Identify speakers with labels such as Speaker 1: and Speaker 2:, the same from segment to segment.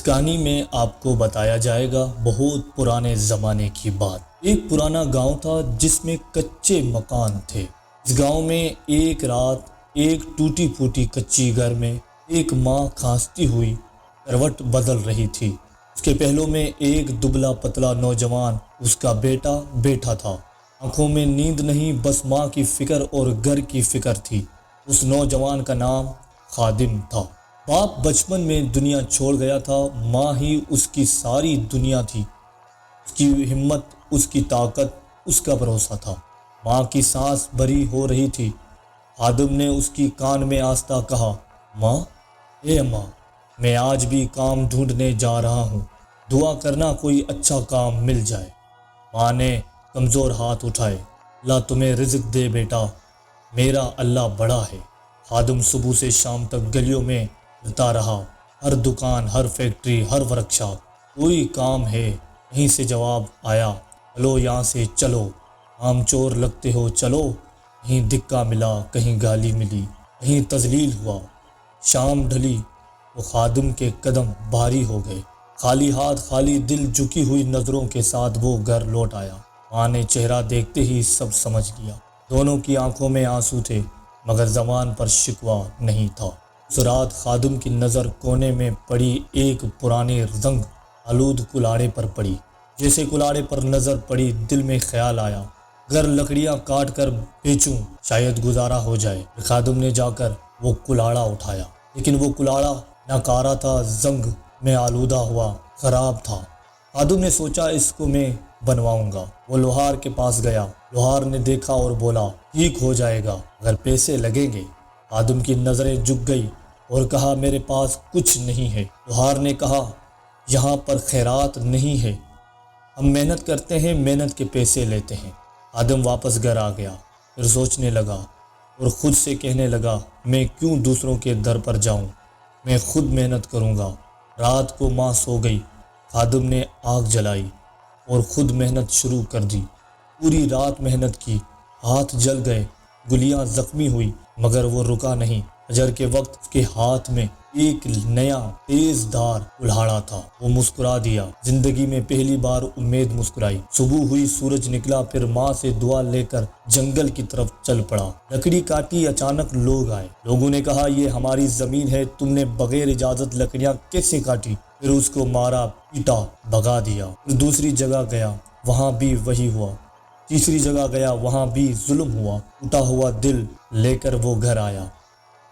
Speaker 1: کہانی میں آپ کو بتایا جائے گا بہت پرانے زمانے کی بات۔ ایک پرانا گاؤں تھا جس میں کچے مکان تھے۔ اس گاؤں میں ایک رات ایک ٹوٹی پھوٹی کچی گھر میں ایک ماں کھانستی ہوئی کروٹ بدل رہی تھی۔ اس کے پہلو میں ایک دبلا پتلا نوجوان اس کا بیٹا بیٹھا تھا۔ آنکھوں میں نیند نہیں، بس ماں کی فکر اور گھر کی فکر تھی۔ اس نوجوان کا نام خادم تھا۔ باپ بچپن میں دنیا چھوڑ گیا تھا، ماں ہی اس کی ساری دنیا تھی۔ اس کی ہمت، اس کی طاقت، اس کا بھروسہ تھا۔ ماں کی سانس بھری ہو رہی تھی۔ خادم نے اس کی کان میں آہستہ کہا، ماں، اے ماں، میں آج بھی کام ڈھونڈنے جا رہا ہوں، دعا کرنا کوئی اچھا کام مل جائے۔ ماں نے کمزور ہاتھ اٹھائے، اللہ تمہیں رزق دے بیٹا، میرا اللہ بڑا ہے۔ خادم صبح سے شام تک گلیوں میں پھرتا رہا، ہر دکان، ہر فیکٹری، ہر ورکشاپ، کوئی کام ہے؟ کہیں سے جواب آیا، چلو یہاں سے چلو، کام چور لگتے ہو، چلو۔ کہیں دھکا ملا، کہیں گالی ملی، کہیں تذلیل ہوا۔ شام ڈھلی تو خادم کے قدم بھاری ہو گئے۔ خالی ہاتھ، خالی دل، جھکی ہوئی نظروں کے ساتھ وہ گھر لوٹ آیا۔ ماں نے چہرہ دیکھتے ہی سب سمجھ لیا۔ دونوں کی آنکھوں میں آنسو تھے، مگر زبان پر شکوہ نہیں تھا۔ اس رات خادم کی نظر کونے میں پڑی ایک پرانے رنگ آلود کلاڑے پر پڑی۔ جیسے کلاڑے پر نظر پڑی، دل میں خیال آیا، اگر لکڑیاں کاٹ کر بیچوں شاید گزارا ہو جائے۔ خادم نے جا کر وہ کلاڑا اٹھایا، لیکن وہ کلاڑا ناکارہ تھا، زنگ میں آلودہ ہوا، خراب تھا۔ خادم نے سوچا، اس کو میں بنواؤں گا۔ وہ لوہار کے پاس گیا۔ لوہار نے دیکھا اور بولا، ٹھیک ہو جائے گا اگر پیسے لگیں گے۔ خادم کی نظریں جھک گئی اور کہا، میرے پاس کچھ نہیں ہے۔ لوہار نے کہا، یہاں پر خیرات نہیں ہے، ہم محنت کرتے ہیں، محنت کے پیسے لیتے ہیں۔ خادم واپس گھر آ گیا، پھر سوچنے لگا اور خود سے کہنے لگا، میں کیوں دوسروں کے در پر جاؤں، میں خود محنت کروں گا۔ رات کو ماں سو گئی، خادم نے آگ جلائی اور خود محنت شروع کر دی۔ پوری رات محنت کی، ہاتھ جل گئے، گلیاں زخمی ہوئی، مگر وہ رکا نہیں۔ فجر کے وقت اس کے ہاتھ میں ایک نیا تیز دھار کلہاڑا تھا۔ وہ مسکرا دیا، زندگی میں پہلی بار امید مسکرائی۔ صبح ہوئی، سورج نکلا، پھر ماں سے دعا لے کر جنگل کی طرف چل پڑا۔ لکڑی کاٹی، اچانک لوگ آئے۔ لوگوں نے کہا، یہ ہماری زمین ہے، تم نے بغیر اجازت لکڑیاں کیسے کاٹی؟ پھر اس کو مارا، پیٹا، بھگا دیا۔ پھر دوسری جگہ گیا، وہاں بھی وہی ہوا۔ تیسری جگہ گیا، وہاں بھی ظلم ہوا۔ ٹوٹا ہوا دل لے کر وہ گھر آیا۔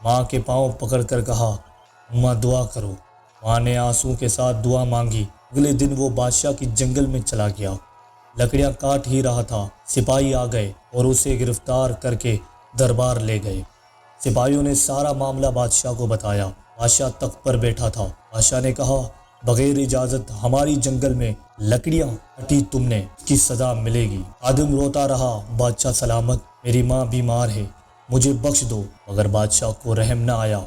Speaker 1: ماں کے پاؤں پکڑ کر کہا، اماں دعا کرو۔ ماں نے آنسو کے ساتھ دعا مانگی۔ اگلے دن وہ بادشاہ کی جنگل میں چلا گیا۔ لکڑیاں کاٹ ہی رہا تھا، سپاہی آ گئے اور اسے گرفتار کر کے دربار لے گئے۔ سپاہیوں نے سارا معاملہ بادشاہ کو بتایا۔ بادشاہ تخت پر بیٹھا تھا۔ بادشاہ نے کہا، بغیر اجازت ہماری جنگل میں لکڑیاں کاٹی تم نے، اس کی سزا ملے گی۔ خادم روتا رہا، بادشاہ سلامت، میری ماں بیمار ہے، مجھے بخش دو۔ مگر بادشاہ کو رحم نہ آیا۔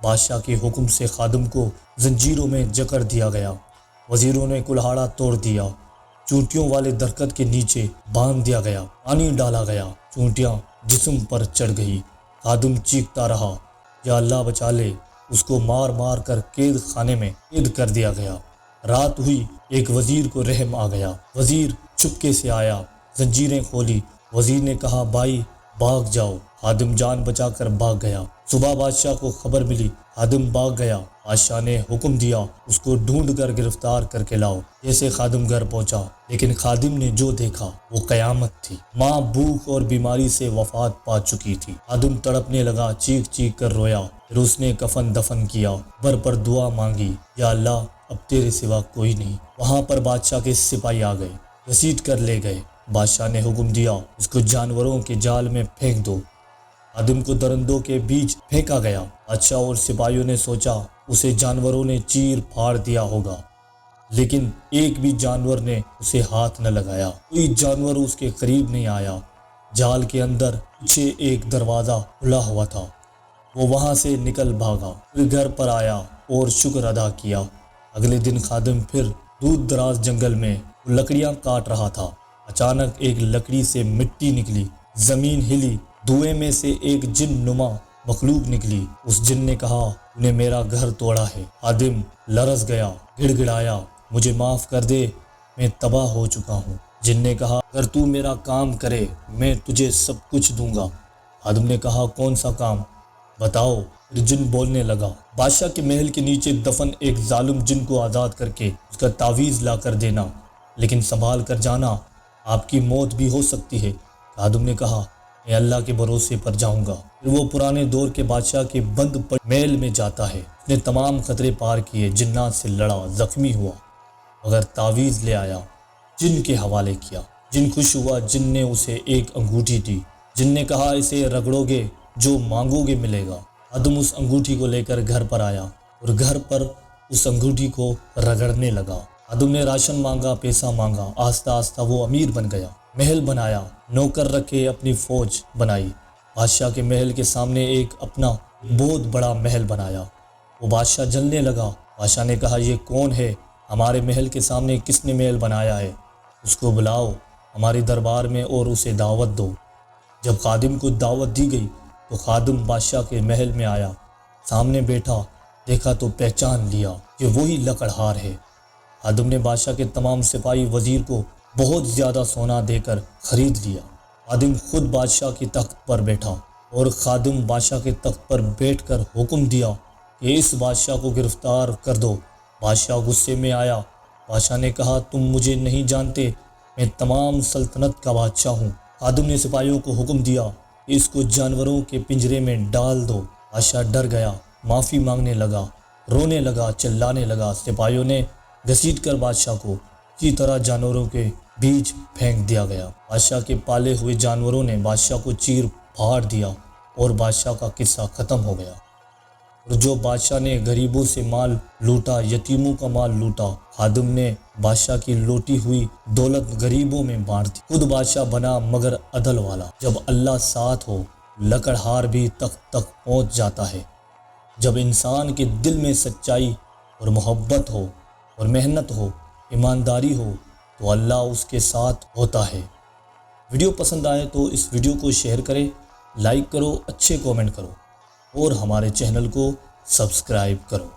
Speaker 1: بادشاہ کے حکم سے خادم کو زنجیروں میں جکڑ دیا گیا۔ وزیروں نے کلہاڑا توڑ دیا، چونٹیوں والے درخت کے نیچے باندھ دیا گیا، پانی ڈالا گیا، چونٹیاں جسم پر چڑھ گئی۔ خادم چیختا رہا، یا اللہ بچا لے۔ اس کو مار مار کر قید خانے میں قید کر دیا گیا۔ رات ہوئی، ایک وزیر کو رحم آ گیا۔ وزیر چپکے سے آیا، زنجیریں کھولی۔ وزیر نے کہا، بھائی بھاگ جاؤ۔ خادم جان بچا کر بھاگ گیا۔ صبح بادشاہ کو خبر ملی، خادم بھاگ گیا۔ بادشاہ نے حکم دیا، اس کو ڈھونڈ کر گرفتار کر کے لاؤ۔ جیسے خادم گھر پہنچا، لیکن خادم نے جو دیکھا وہ قیامت تھی۔ ماں بھوک اور بیماری سے وفات پا چکی تھی۔ خادم تڑپنے لگا، چیخ چیخ کر رویا۔ پھر اس نے کفن دفن کیا، قبر پر دعا مانگی، یا اللہ اب تیرے سوا کوئی نہیں۔ وہاں پر بادشاہ کے سپاہی آ گئے، گھسیٹ کر لے گئے۔ بادشاہ نے حکم دیا، اس کو جانوروں کے جال میں پھینک دو۔ خادم کو درندوں کے بیچ پھینکا گیا۔ بادشاہ اور سپاہیوں نے سوچا، اسے جانوروں نے چیر پھاڑ دیا ہوگا، لیکن ایک بھی جانور نے اسے ہاتھ نہ لگایا، کوئی جانور اس کے قریب نہیں آیا۔ جال کے اندر پیچھے ایک دروازہ کھلا ہوا تھا، وہ وہاں سے نکل بھاگا، پھر گھر پر آیا اور شکر ادا کیا۔ اگلے دن خادم پھر دور دراز جنگل میں لکڑیاں کاٹ رہا تھا۔ اچانک ایک لکڑی سے مٹی نکلی، زمین ہلی، دھوئیں میں سے ایک جن نما مخلوق نکلی۔ اس جن نے کہا، تو نے میرا گھر توڑا ہے۔ خادم لرز گیا، گڑ گڑایا، مجھے معاف کر دے، میں تباہ ہو چکا ہوں۔ جن نے کہا اگر تو میرا کام کرے میں تجھے سب کچھ دوں گا۔ خادم نے کہا کون سا کام بتاؤ؟ پھر جن بولنے لگا بادشاہ کے محل کے نیچے دفن ایک ظالم جن کو آزاد کر کے اس کا تعویذ لا کر دینا، لیکن سنبھال کر جانا، آپ کی موت بھی ہو سکتی ہے۔ خادم نے کہا میں اللہ کے بھروسے پر جاؤں گا۔ پھر وہ پرانے دور کے بادشاہ کے بند محل میں جاتا ہے۔ اس نے تمام خطرے پار کیے، جنات سے لڑا، زخمی ہوا، مگر تعویذ لے آیا، جن کے حوالے کیا۔ جن خوش ہوا، جن نے اسے ایک انگوٹھی دی، جن نے کہا اسے رگڑو گے جو مانگو گے ملے گا۔ خادم اس انگوٹھی کو لے کر گھر پر آیا اور گھر پر اس انگوٹھی کو رگڑنے لگا۔ خادم نے راشن مانگا، پیسہ مانگا، آہستہ آہستہ وہ امیر بن گیا، محل بنایا، نوکر رکھے، اپنی فوج بنائی۔ بادشاہ کے محل کے سامنے ایک اپنا بہت بڑا محل بنایا۔ وہ بادشاہ جلنے لگا۔ بادشاہ نے کہا یہ کون ہے؟ ہمارے محل کے سامنے کس نے محل بنایا ہے؟ اس کو بلاؤ ہمارے دربار میں اور اسے دعوت دو۔ جب خادم کو دعوت دی گئی تو خادم بادشاہ کے محل میں آیا، سامنے بیٹھا، دیکھا تو پہچان لیا کہ وہی لکڑہار ہے۔ خادم نے بادشاہ کے تمام سپاہی وزیر کو بہت زیادہ سونا دے کر خرید لیا۔ خادم خود بادشاہ کی تخت پر بیٹھا اور خادم بادشاہ کے تخت پر بیٹھ کر حکم دیا کہ اس بادشاہ کو گرفتار کر دو۔ بادشاہ غصے میں آیا۔ بادشاہ نے کہا تم مجھے نہیں جانتے، میں تمام سلطنت کا بادشاہ ہوں۔ خادم نے سپاہیوں کو حکم دیا کہ اس کو جانوروں کے پنجرے میں ڈال دو۔ بادشاہ ڈر گیا، معافی مانگنے لگا، رونے لگا، چلانے لگا۔ سپاہیوں نے گھسیٹ کر بادشاہ کو اسی طرح جانوروں کے بیچ پھینک دیا گیا۔ بادشاہ کے پالے ہوئے جانوروں نے بادشاہ کو چیر پھاڑ دیا اور بادشاہ کا قصہ ختم ہو گیا۔ اور جو بادشاہ نے غریبوں سے مال لوٹا، یتیموں کا مال لوٹا، خادم نے بادشاہ کی لوٹی ہوئی دولت غریبوں میں بانٹ دی۔ خود بادشاہ بنا مگر عدل والا۔ جب اللہ ساتھ ہو لکڑہار بھی تخت تک پہنچ جاتا ہے۔ جب انسان کے دل میں سچائی اور محبت ہو اور محنت ہو، ایمانداری ہو، تو اللہ اس کے ساتھ ہوتا ہے۔ ویڈیو پسند آئے تو اس ویڈیو کو شیئر کریں، لائک کرو، اچھے کومنٹ کرو اور ہمارے چینل کو سبسکرائب کرو۔